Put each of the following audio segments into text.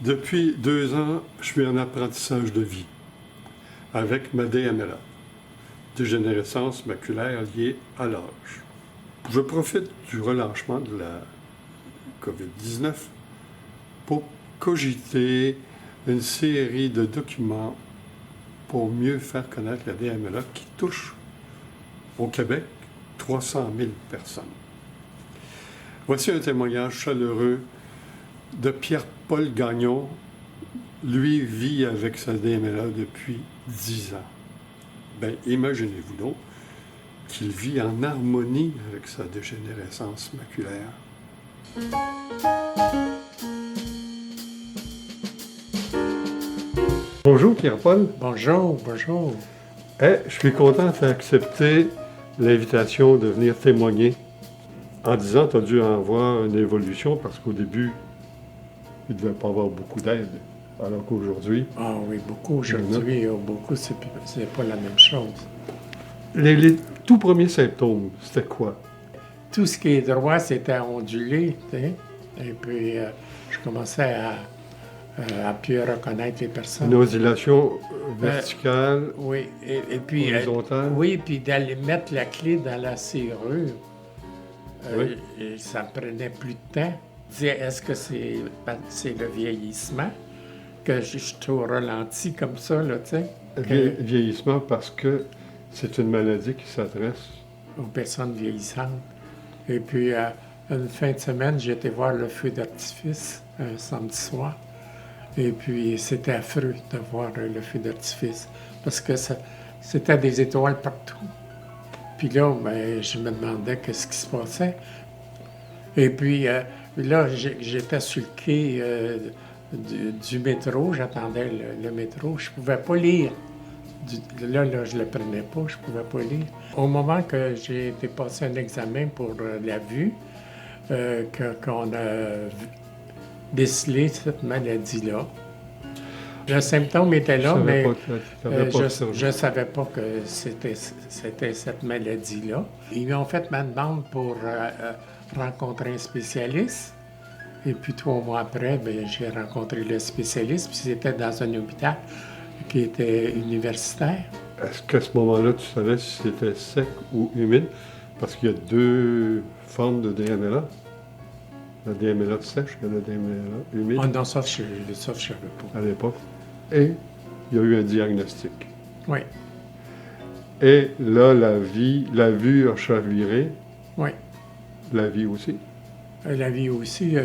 Depuis 2 ans, je suis en apprentissage de vie avec ma DMLA, dégénérescence maculaire liée à l'âge. Je profite du relâchement de la COVID-19 pour cogiter une série de documents pour mieux faire connaître la DMLA qui touche au Québec 300 000 personnes. Voici un témoignage chaleureux de Pierre-Paul Gagnon. Lui vit avec sa DMLA depuis 10 ans. Bien, imaginez-vous donc qu'il vit en harmonie avec sa dégénérescence maculaire. Bonjour Pierre-Paul. Bonjour, bonjour. Je suis content que tu aies accepté l'invitation de venir témoigner. En 10 ans, tu as dû en voir une évolution parce qu'au début, il ne devait pas avoir beaucoup d'aide. Alors qu'aujourd'hui... Ah oui, beaucoup aujourd'hui, beaucoup, c'est pas la même chose. Les tout premiers symptômes, c'était quoi? Tout ce qui est droit, c'était ondulé, tu sais. Et puis, je commençais à mieux reconnaître les personnes. Une oscillation verticale, oui, et puis... horizontale? oui, puis d'aller mettre la clé dans la serrure. Oui. Et ça me prenait plus de temps. Je disais, est-ce que c'est le vieillissement? Que je suis au ralenti comme ça, là, tu sais. Vieillissement parce que c'est une maladie qui s'adresse aux personnes vieillissantes. Et puis, une fin de semaine, j'ai été voir le feu d'artifice un samedi soir. Et puis, c'était affreux de voir le feu d'artifice parce que c'était des étoiles partout. Puis là, ben, je me demandais qu'est-ce qui se passait. Et puis, là, j'étais sur le quai du métro, j'attendais le métro. Je ne pouvais pas lire. Là, je ne le prenais pas, je ne pouvais pas lire. Au moment que j'ai été passer un examen pour la vue, qu'on a décelé cette maladie-là, le symptôme était là, mais je ne savais pas que c'était cette maladie-là. Ils m'ont fait ma demande pour rencontrer un spécialiste. Et puis 3 mois après, bien, j'ai rencontré le spécialiste, puis c'était dans un hôpital qui était universitaire. Est-ce qu'à ce moment-là, tu savais si c'était sec ou humide? Parce qu'il y a 2 formes de DMLA. La DMLA sèche et la DMLA humide. Ah non, ça, je ne savais pas. À l'époque. Et il y a eu un diagnostic. Oui. Et là, la vue a chaviré. Oui. La vie aussi. La vie aussi,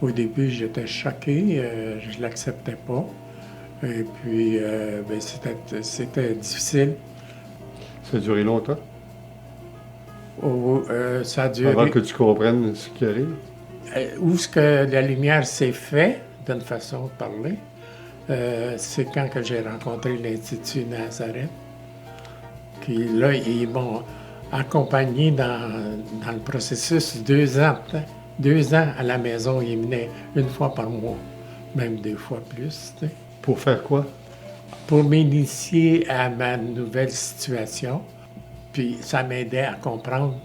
au début, j'étais choqué, je ne l'acceptais pas. Et puis, ben, c'était difficile. Ça a duré longtemps? Ça a duré... Avant que tu comprennes ce qui arrive? Où est-ce que la lumière s'est faite, d'une façon de parler, c'est quand que j'ai rencontré l'Institut Nazareth. Puis là, ils m'ont accompagné dans le processus 2 ans. 2 ans à la maison, ils venaient 1 fois par mois, même 2 fois plus. T'sais. Pour faire quoi? Pour m'initier à ma nouvelle situation. Puis ça m'aidait à comprendre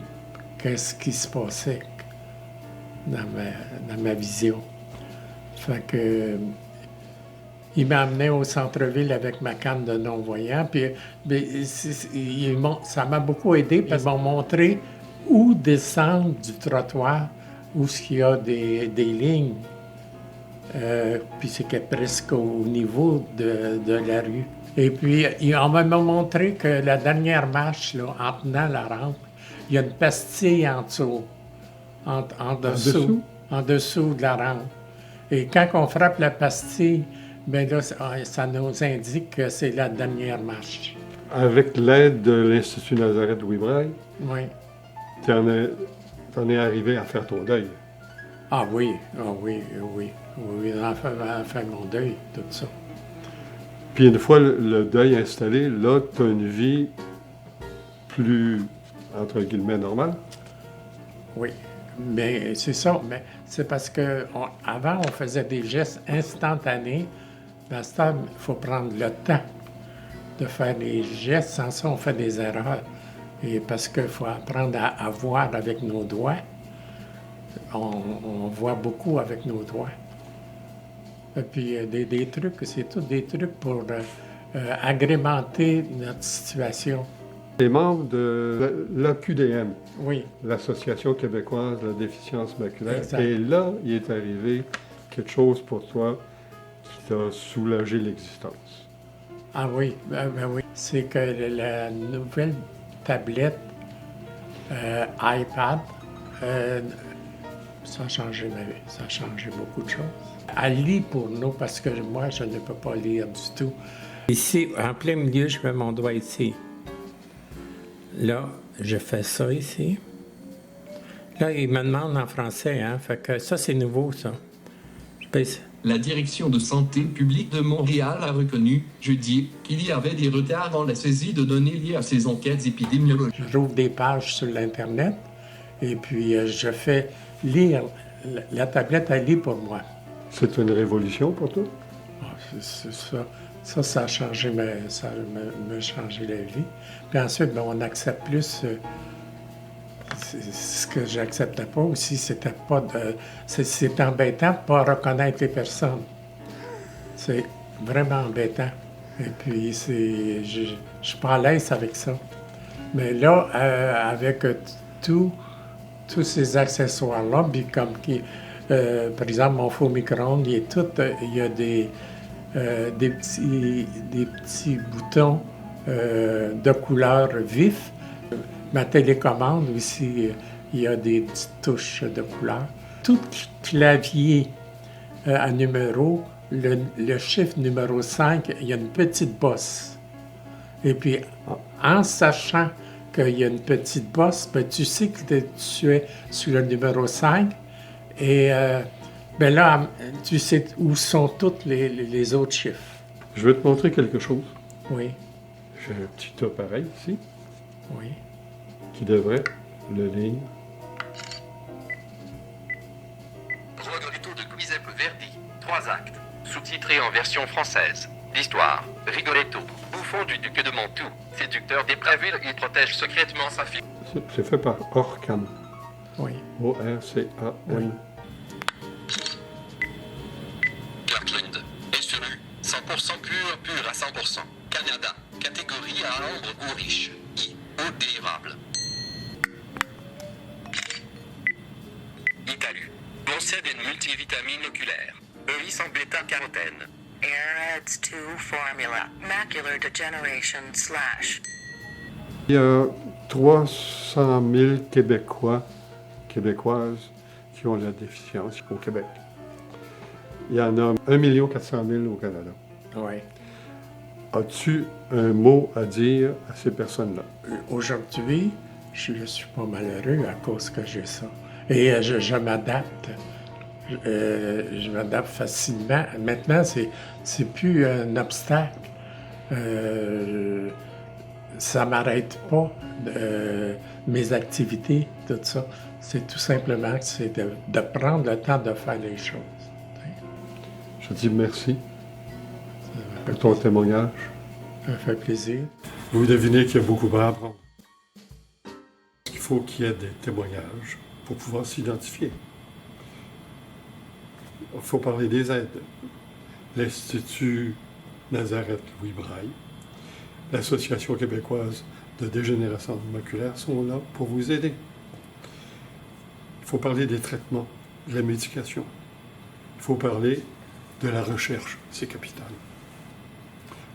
qu'est-ce qui se passait dans ma vision. Fait que... il m'a amené au centre-ville avec ma canne de non-voyant. Puis ça m'a beaucoup aidé parce qu'ils m'ont montré où descendre du trottoir, où il y a des lignes. Puis c'était presque au niveau de la rue. Et puis, on m'a montré que la dernière marche, là, en tenant la rampe, il y a une pastille en dessous, en dessous de la rampe. Et quand on frappe la pastille, bien là, ça nous indique que c'est la dernière marche. Avec l'aide de l'Institut Nazareth Louis Braille, oui. Tu en es arrivé à faire ton deuil. Ah oui, à faire mon deuil, tout ça. Puis une fois le deuil installé, là, tu as une vie plus, entre guillemets, normale? Oui, mais c'est ça. Mais c'est parce qu'avant, on faisait des gestes instantanés. Dans ce temps, il faut prendre le temps de faire les gestes. Sans ça, on fait des erreurs. Et parce qu'il faut apprendre à voir avec nos doigts. On voit beaucoup avec nos doigts. Et puis des trucs, c'est tout des trucs pour agrémenter notre situation. Les membres de l'AQDM, Oui, l'Association québécoise de la déficience maculaire, exact. et là, il est arrivé quelque chose pour toi qui t'a soulagé l'existence. Ah oui, ben oui. C'est que la nouvelle tablette iPad, ça a changé ma vie. Ça a changé beaucoup de choses. Elle lit pour nous parce que moi, je ne peux pas lire du tout. Ici, en plein milieu, je mets mon doigt ici. Là, je fais ça ici. Là, il me demande en français, hein. Fait que ça, c'est nouveau, ça. Je pèse. La direction de santé publique de Montréal a reconnu, jeudi, qu'il y avait des retards dans la saisie de données liées à ces enquêtes épidémiologiques. J'ouvre des pages sur l'Internet et puis je fais lire. La tablette, elle lit pour moi. C'est une révolution pour toi? Ah, c'est ça. Ça a changé, ça m'a changé la vie. Puis ensuite, ben, on accepte plus. Ce que j'acceptais pas aussi, c'était pas de. C'est embêtant de pas reconnaître les personnes. C'est vraiment embêtant. Et puis, je suis pas à l'aise avec ça. Mais là, avec tous ces accessoires-là, puis comme par exemple, mon faux micro-ondes, il y a des petits boutons de couleur vif. Ma télécommande aussi, il y a des petites touches de couleur. Tout clavier à numéro, le chiffre numéro 5, il y a une petite bosse. Et puis, en sachant qu'il y a une petite bosse, ben, tu sais que tu es sur le numéro 5. Et ben là, tu sais où sont tous les autres chiffres. Je vais te montrer quelque chose. Oui, J'ai un petit appareil ici oui. qui devrait le lire. Rigoletto de Giuseppe Verdi, 3 actes, sous-titré en version française. L'histoire, Rigoletto, bouffon du duc de Mantoue, séducteur des Préville, il protège secrètement sa fille. C'est fait par Orcam. Oui. O-R-C-A-M. Kirkland, SRU, 100% pur à 100%. Canada, catégorie à ambre ou riche. I, eau délirable. Italu, possède une multivitamine oculaire. EI sans bêta-carotène. AirEds 2 formula. Macular degeneration / Il y a 300 000 Québécoises qui ont la déficience au Québec. Il y en a 1 400 000 au Canada. Oui. As-tu un mot à dire à ces personnes-là? Aujourd'hui, je suis pas malheureux à cause que j'ai ça. Et je m'adapte. Je m'adapte facilement. Maintenant, c'est plus un obstacle. Ça m'arrête pas mes activités, tout ça. C'est tout simplement que c'est de prendre le temps de faire les choses. Je te dis merci pour ton témoignage. Ça me fait plaisir. Vous devinez qu'il y a beaucoup à apprendre. Il faut qu'il y ait des témoignages pour pouvoir s'identifier. Il faut parler des aides. L'Institut Nazareth-Louis Braille, l'Association québécoise de dégénérescence maculaire sont là pour vous aider. Il faut parler des traitements, de la médication. Il faut parler de la recherche, c'est capital.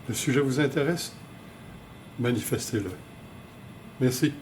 Le sujet vous intéresse? Manifestez-le. Merci.